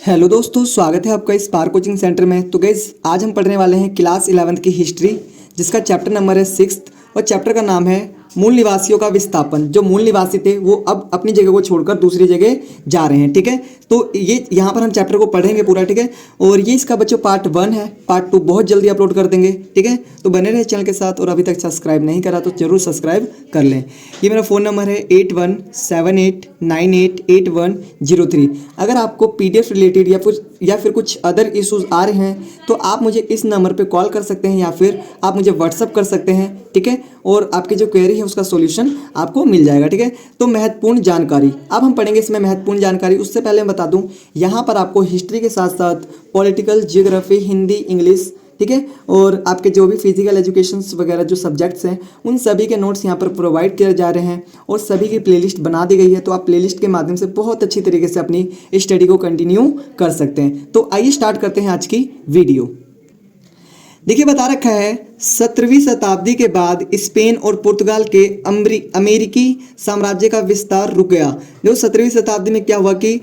Hello दोस्तों, स्वागत है आपका इस स्पार्क कोचिंग सेंटर में। तो गाइस आज हम पढ़ने वाले हैं क्लास 11th की हिस्ट्री, जिसका चैप्टर नंबर है 6 और चैप्टर का नाम है मूल निवासियों का विस्थापन। जो मूल निवासी थे वो अब अपनी जगह को छोड़कर दूसरी जगह जा रहे हैं। ठीक है, तो ये यहाँ पर हम चैप्टर को पढ़ेंगे पूरा। ठीक है, और ये इसका बच्चों पार्ट 1 है, पार्ट 2 बहुत जल्दी अपलोड कर देंगे। ठीक है, तो बने रहे चैनल के साथ और अभी तक सब्सक्राइब नहीं करा तो जरूर सब्सक्राइब कर लें। ये मेरा फ़ोन नंबर है 8178988103। अगर आपको PDF रिलेटेड या फिर कुछ अदर इश्यूज आ रहे हैं तो आप मुझे इस नंबर पे कॉल कर सकते हैं या फिर आप मुझे व्हाट्सअप कर सकते हैं। ठीक है, और आपकी जो क्वेरी है उसका सॉल्यूशन आपको मिल जाएगा। ठीक है, तो महत्वपूर्ण जानकारी अब हम पढ़ेंगे इसमें महत्वपूर्ण जानकारी। उससे पहले मैं बता दूं, यहाँ पर आपको हिस्ट्री के साथ साथ पॉलिटिकल, जियोग्राफी, हिंदी, इंग्लिश, ठीक है, और आपके जो भी फिजिकल एजुकेशंस वगैरह जो सब्जेक्ट्स हैं उन सभी के नोट्स यहाँ पर प्रोवाइड किए जा रहे हैं और सभी की प्लेलिस्ट बना दी गई है। तो आप प्लेलिस्ट के माध्यम से बहुत अच्छी तरीके से अपनी स्टडी को कंटिन्यू कर सकते हैं। तो आइए स्टार्ट करते हैं आज की वीडियो। देखिए, बता रखा है 17वीं शताब्दी के बाद स्पेन और पुर्तगाल के अमेरिकी साम्राज्य का विस्तार रुक गया। जो 17वीं शताब्दी में क्या हुआ कि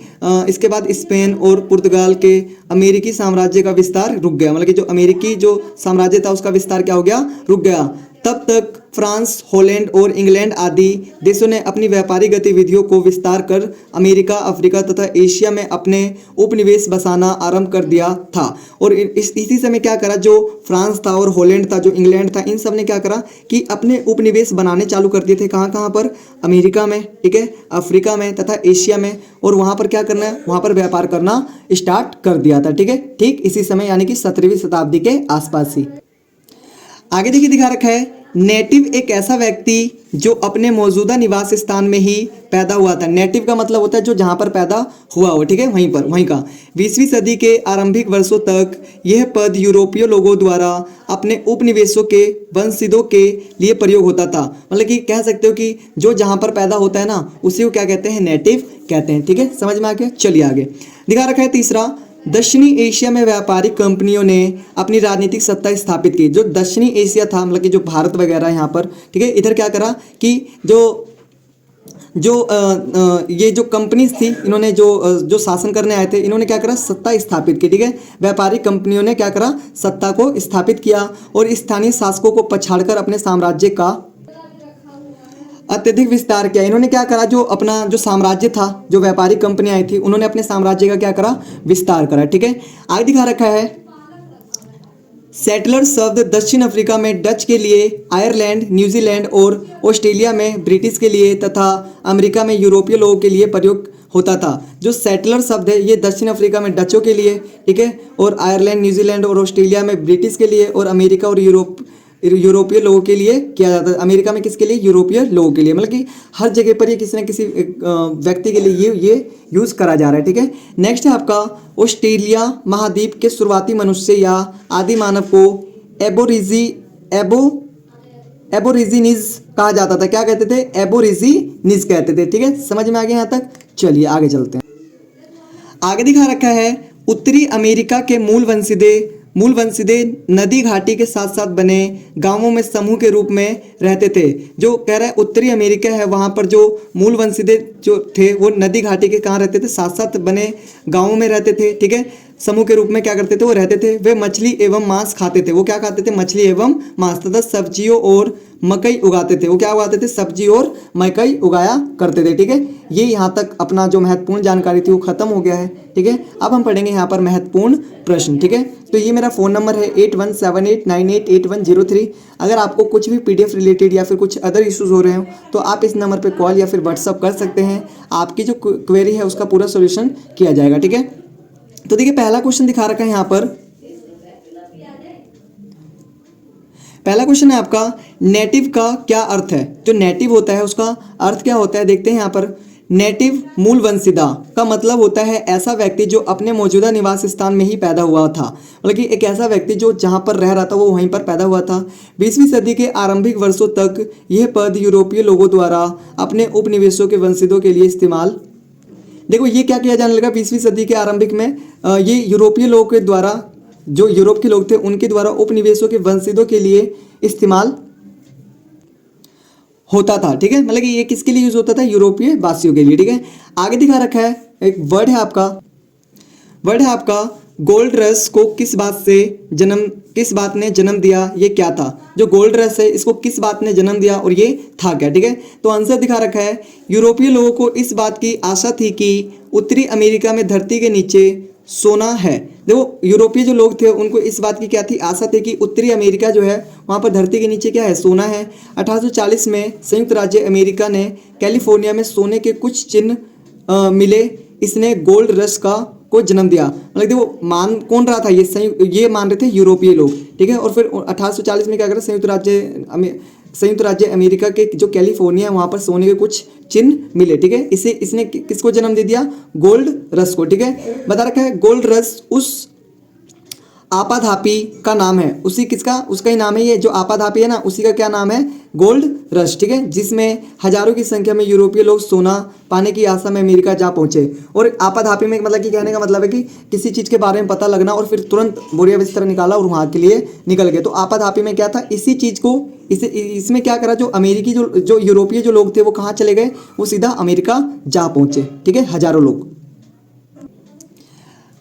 इसके बाद स्पेन और पुर्तगाल के अमेरिकी साम्राज्य का विस्तार रुक गया। मतलब कि जो अमेरिकी जो साम्राज्य था उसका विस्तार क्या हो गया, रुक गया। तब तक फ्रांस, हॉलैंड और इंग्लैंड आदि देशों ने अपनी व्यापारिक गतिविधियों को विस्तार कर अमेरिका, अफ्रीका तथा एशिया में अपने उपनिवेश बसाना आरंभ कर दिया था। और इसी समय क्या करा, जो फ्रांस था और हॉलैंड था, जो इंग्लैंड था, इन सब ने क्या करा कि अपने उपनिवेश बनाने चालू कर दिए थे। कहाँ कहाँ पर? अमेरिका में, ठीक है, अफ्रीका में तथा एशिया में। और वहाँ पर क्या करना है, वहाँ पर व्यापार करना स्टार्ट कर दिया था। ठीक है, ठीक इसी समय यानी कि 17वीं शताब्दी के आसपास ही। आगे देखिए, दिखा रखा है नेटिव एक ऐसा व्यक्ति जो अपने मौजूदा निवास स्थान में ही पैदा हुआ था। नेटिव का मतलब होता है जो जहां पर पैदा हुआ हो, ठीक है, वहीं का। 20वीं सदी के आरंभिक वर्षों तक यह पद यूरोपीय लोगों द्वारा अपने उपनिवेशों के वंशजों के लिए प्रयोग होता था। मतलब कि कह सकते हो कि जो जहां पर पैदा होता है ना, उसी को क्या कहते हैं, नेटिव कहते हैं। ठीक है, समझ में आ गया। चलिए आगे दिखा रखा है तीसरा, दक्षिणी एशिया में व्यापारिक कंपनियों ने अपनी राजनीतिक सत्ता स्थापित की। जो दक्षिणी एशिया था, मतलब कि जो भारत वगैरह यहाँ पर, ठीक है, इधर क्या करा कि ये जो कंपनीज थी, इन्होंने जो शासन करने आए थे, इन्होंने क्या करा, सत्ता स्थापित की। ठीक है, व्यापारिक कंपनियों ने क्या करा, सत्ता को स्थापित किया और स्थानीय शासकों को पछाड़कर अपने साम्राज्य का अत्यधिक विस्तार किया। इन्होंने क्या करा, जो अपना जो साम्राज्य था, जो व्यापारिक कंपनी आई थी, उन्होंने अपने साम्राज्य का क्या करा, विस्तार करा। ठीक है, आगे दिखा रखा है सेटलर शब्द दक्षिण अफ्रीका में डच के लिए, आयरलैंड, न्यूजीलैंड और ऑस्ट्रेलिया में ब्रिटिश के लिए तथा अमेरिका में यूरोपीय लोगों के लिए प्रयोग होता था। जो सेटलर शब्द है ये दक्षिण अफ्रीका में डचों के लिए, ठीक है, और आयरलैंड, न्यूजीलैंड और ऑस्ट्रेलिया में ब्रिटिश के लिए और अमेरिका और यूरोपीय लोगों के लिए किया जाता है। अमेरिका में किसके लिए, यूरोपीय लोगों के लिए। मतलब कि हर जगह पर ये किसी न किसी व्यक्ति के लिए ये यूज़ करा जा रहा है। ठीक है, नेक्स्ट है आपका ऑस्ट्रेलिया महाद्वीप के शुरुआती मनुष्य या आदि मानव को एबोरिजिनीज कहा जाता था। क्या कहते थे, एबोरिजिनीज कहते थे। ठीक है, समझ में आ गया यहाँ तक। चलिए आगे चलते हैं। आगे दिखा रखा है उत्तरी अमेरिका के मूल वंशिदे नदी घाटी के साथ साथ बने गांवों में समूह के रूप में रहते थे। जो कह रहा है उत्तरी अमेरिका है, वहां पर जो मूल वंशिदे जो थे वो नदी घाटी के कहाँ रहते थे, साथ साथ बने गांवों में रहते थे। ठीक है, समूह के रूप में क्या करते थे, वो रहते थे। वे मछली एवं मांस खाते थे। वो क्या खाते थे, मछली एवं मांस तथा सब्जियों और मकई उगाते थे। वो क्या उगाते थे, सब्जी और मकई उगाया करते थे। ठीक है, ये यहाँ तक अपना जो महत्वपूर्ण जानकारी थी वो खत्म हो गया है। ठीक है, अब हम पढ़ेंगे यहाँ पर महत्वपूर्ण प्रश्न। ठीक है, तो ये मेरा फ़ोन नंबर है 8178988103। अगर आपको कुछ भी PDF रिलेटेड या फिर कुछ अदर इश्यूज़ हो रहे हो तो आप इस नंबर पे कॉल या फिर व्हाट्सअप कर सकते हैं। आपकी जो क्वेरी है उसका पूरा सोल्यूशन किया जाएगा। ठीक है, तो देखिए पहला क्वेश्चन दिखा रखा है यहाँ पर। पहला क्वेश्चन है आपका, नेटिव का क्या अर्थ है। जो नेटिव होता है उसका अर्थ क्या होता है, देखते हैं यहाँ पर। नेटिव मूल वंशिदा का मतलब होता है ऐसा व्यक्ति जो अपने मौजूदा निवास स्थान में ही पैदा हुआ था। मतलब कि एक ऐसा व्यक्ति जो जहाँ पर रह रहा था वो वहीं पर पैदा हुआ था। 20वीं सदी के आरंभिक वर्षों तक यह पद यूरोपीय लोगों द्वारा अपने उपनिवेशों के वंशजों के लिए इस्तेमाल, देखो ये क्या किया जाने लगा 20वीं सदी के आरंभिक में, ये यूरोपीय लोगों के द्वारा, जो यूरोप के लोग थे उनके द्वारा उपनिवेशों के वंशजों के लिए इस्तेमाल होता था। ठीक है, मतलब कि ये किसके लिए यूज होता था, यूरोपीय वासियों के लिए। ठीक है, आगे दिखा रखा है एक वर्ड है आपका वर्ड है आपका गोल्ड रश को किस बात ने जन्म दिया, ये क्या था। जो गोल्ड रश है इसको किस बात ने जन्म दिया और ये था क्या, ठीक है। तो आंसर दिखा रखा है, यूरोपीय लोगों को इस बात की आशा थी कि उत्तरी अमेरिका में धरती के नीचे सोना है। देखो यूरोपीय जो लोग थे उनको इस बात की क्या थी, आशा थी कि उत्तरी अमेरिका जो है वहाँ पर धरती के नीचे क्या है, सोना है। 1840 में संयुक्त राज्य अमेरिका ने कैलिफोर्निया में सोने के कुछ चिन्ह मिले, इसने गोल्ड रश को जन्म दिया। मतलब देखो मान कौन रहा था, ये मान रहे थे यूरोपीय लोग, ठीक है। और फिर 1840 में क्या करा, संयुक्त राज्य अमेरिका के जो कैलिफोर्निया है वहाँ पर सोने के कुछ चिन्ह मिले, ठीक है। इसने किसको जन्म दे दिया, गोल्ड रश को, ठीक है। बता रखा है गोल्ड रश उस आपाधापी का नाम है, उसका ही नाम है, ये जो आपाधापी है ना उसी का क्या नाम है, गोल्ड रश, ठीक है। जिसमें हजारों की संख्या में यूरोपीय लोग सोना पाने की आशा में अमेरिका जा पहुंचे। और आपाधापी में मतलब कि कहने का मतलब है कि किसी चीज़ के बारे में पता लगना और फिर तुरंत बोरिया बिस्तर निकाला और वहाँ के लिए निकल गए। तो आपाधापी में क्या था, इसी चीज़ को इसमें क्या करा, जो अमेरिकी जो यूरोपीय जो लोग थे वो कहाँ चले गए, वो सीधा अमेरिका जा पहुँचे, ठीक है, हजारों लोग।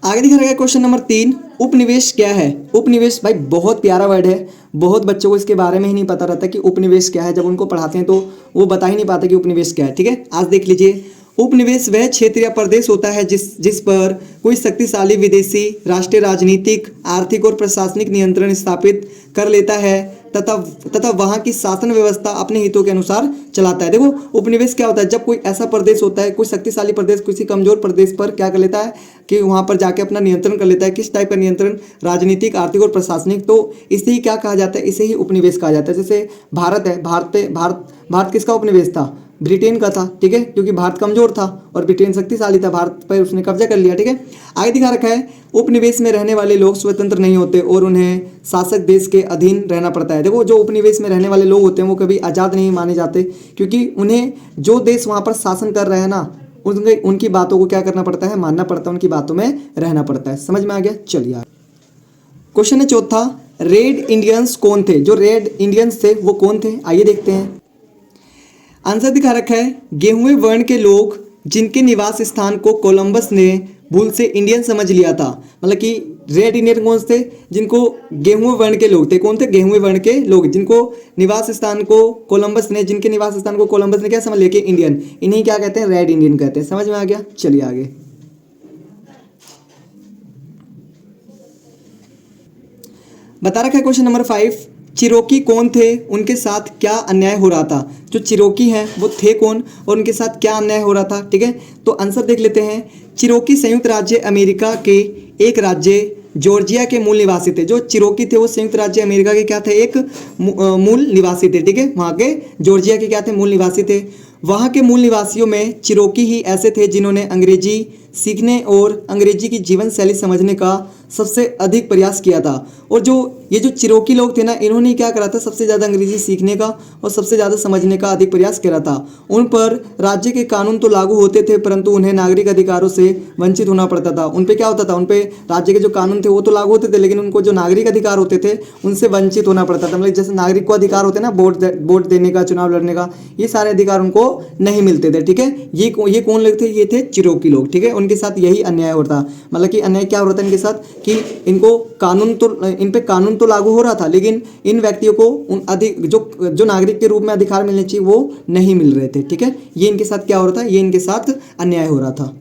आगे दिखा रहेगा क्वेश्चन नंबर 3, उपनिवेश क्या है। उपनिवेश भाई बहुत प्यारा वर्ड है, बहुत बच्चों को इसके बारे में ही नहीं पता रहता कि उपनिवेश क्या है। जब उनको पढ़ाते हैं तो वो बता ही नहीं पाते कि उपनिवेश क्या है, ठीक है। आज देख लीजिए, उपनिवेश वह क्षेत्र या प्रदेश होता है जिस पर कोई शक्तिशाली विदेशी राष्ट्रीय राजनीतिक, आर्थिक और प्रशासनिक नियंत्रण स्थापित कर लेता है तथा वहाँ की शासन व्यवस्था अपने हितों के अनुसार चलाता है। देखो उपनिवेश क्या होता है, जब कोई ऐसा प्रदेश होता है, कोई शक्तिशाली प्रदेश किसी कमजोर प्रदेश पर क्या कर लेता है कि वहाँ पर जाके अपना नियंत्रण कर लेता है। किस टाइप का नियंत्रण, राजनीतिक, आर्थिक और प्रशासनिक। तो इसे ही क्या कहा जाता है, इसे ही उपनिवेश कहा जाता है। जैसे भारत है, भारत किसका उपनिवेश था, ब्रिटेन का था, ठीक है, क्योंकि भारत कमजोर था और ब्रिटेन शक्तिशाली था, भारत पर उसने कब्जा कर लिया, ठीक है। आगे दिखा रखा है, उपनिवेश में रहने वाले लोग स्वतंत्र नहीं होते और उन्हें शासक देश के अधीन रहना पड़ता है। देखो जो उपनिवेश में रहने वाले लोग होते हैं वो कभी आज़ाद नहीं माने जाते, क्योंकि उन्हें जो देश वहाँ पर शासन कर रहे हैं ना उनकी बातों को क्या करना पड़ता है, मानना पड़ता है, उनकी बातों में रहना पड़ता है। समझ में आ गया, चलिए क्वेश्चन है चौथा, रेड इंडियंस कौन थे। जो रेड इंडियंस थे वो कौन थे, आइए देखते हैं। आंसर दिखा रखा है, गेहूं वर्ण के लोग जिनके निवास स्थान को कोलंबस ने भूल से इंडियन समझ लिया था। मतलब कि रेड इंडियन कौन थे, जिनको गेहूं वर्ण के लोग थे, कौन थे, गेहूं वर्ण के लोग जिनको निवास स्थान को कोलंबस ने क्या समझ लिया कि इंडियन, इन्हीं क्या कहते हैं, रेड इंडियन कहते हैं। समझ में आ गया, चलिए आगे। बता रखा है क्वेश्चन नंबर 5, चिरोकी कौन थे, उनके साथ क्या अन्याय हो रहा था। जो चिरोकी हैं वो थे कौन और उनके साथ क्या अन्याय हो रहा था, ठीक है। तो आंसर देख लेते हैं। चिरोकी संयुक्त राज्य अमेरिका के एक राज्य जॉर्जिया के मूल निवासी थे। जो चिरोकी थे वो संयुक्त राज्य अमेरिका के क्या थे, एक मूल निवासी थे, ठीक है। वहाँ के जॉर्जिया के क्या थे, मूल निवासी थे। वहाँ के मूल निवासियों में चिरोकी ही ऐसे थे जिन्होंने अंग्रेजी सीखने और अंग्रेजी की जीवन शैली समझने का सबसे अधिक प्रयास किया था। और ये जो चिरोकी लोग थे ना, इन्होंने क्या करा था, सबसे ज़्यादा अंग्रेजी सीखने का और सबसे ज़्यादा समझने का अधिक प्रयास करा था। उन पर राज्य के कानून तो लागू होते थे परंतु उन्हें नागरिक अधिकारों से वंचित होना पड़ता था। उन पर क्या होता था, उन पर राज्य के जो कानून थे वो तो लागू होते थे लेकिन उनको जो नागरिक अधिकार होते थे उनसे वंचित होना पड़ता था। मतलब जैसे नागरिक को अधिकार होते ना, वोट देने का, चुनाव लड़ने का, ये सारे अधिकार उनको नहीं मिलते थे, ठीक है। ये कौन लोग थे, ये थे चिरोकी लोग, ठीक है। उनके साथ यही अन्याय होता, मतलब कि अन्याय क्या हो रहा था इनके साथ कि इनको इन पे कानून तो लागू हो रहा था लेकिन इन व्यक्तियों को उन अधिक जो नागरिक के रूप में अधिकार मिलने चाहिए वो नहीं मिल रहे थे, ठीक है। ये इनके साथ क्या हो रहा था, ये इनके साथ अन्याय हो रहा था।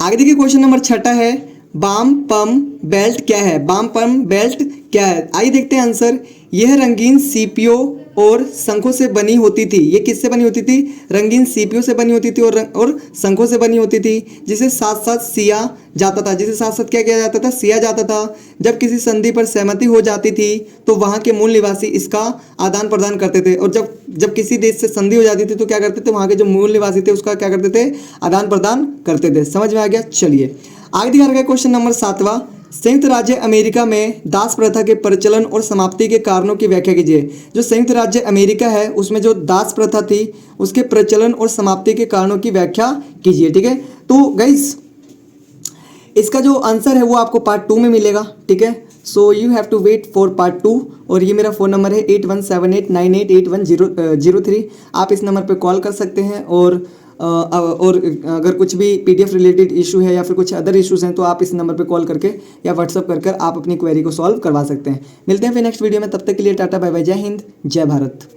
आगे देखिए क्वेश्चन नंबर 6 है, बाम पम बेल्ट क्या है। बाम पम बेल्ट क्या है, आइए देखते हैं आंसर। यह रंगीन सीपियों और शंखों से बनी होती थी। ये किससे बनी होती थी, रंगीन सीपियों से बनी होती थी और शंखों से बनी होती थी, जिसे साथ साथ सिया जाता था। जिसे साथ साथ क्या किया जाता था, सिया जाता था। जब किसी संधि पर सहमति हो जाती थी तो वहाँ के मूल निवासी इसका आदान प्रदान करते थे। और जब किसी देश से संधि हो जाती थी तो क्या करते थे, वहाँ के जो मूल निवासी थे उसका क्या करते थे, आदान प्रदान करते थे। समझ में आ गया, चलिए आगे दिखा रखा है क्वेश्चन नंबर 7वां, संयुक्त राज्य अमेरिका में दास प्रथा के प्रचलन और समाप्ति के कारणों की व्याख्या कीजिए। जो संयुक्त राज्य अमेरिका है उसमें जो दास प्रथा थी उसके प्रचलन और समाप्ति के कारणों की व्याख्या कीजिए, ठीक है। तो गाइस इसका जो आंसर है वो आपको पार्ट 2 में मिलेगा, ठीक है। So you have to wait for part 2। और ये मेरा फ़ोन नंबर है 8178988103। आप इस नंबर पर कॉल कर सकते हैं और और अगर कुछ भी PDF रिलेटेड इशू है या फिर कुछ अदर इश्यूज़ हैं तो आप इस नंबर पे कॉल करके या व्हाट्सअप कर आप अपनी क्वेरी को सॉल्व करवा सकते हैं। मिलते हैं फिर नेक्स्ट वीडियो में, तब तक के लिए टाटा बाय बाय, जय हिंद जय भारत।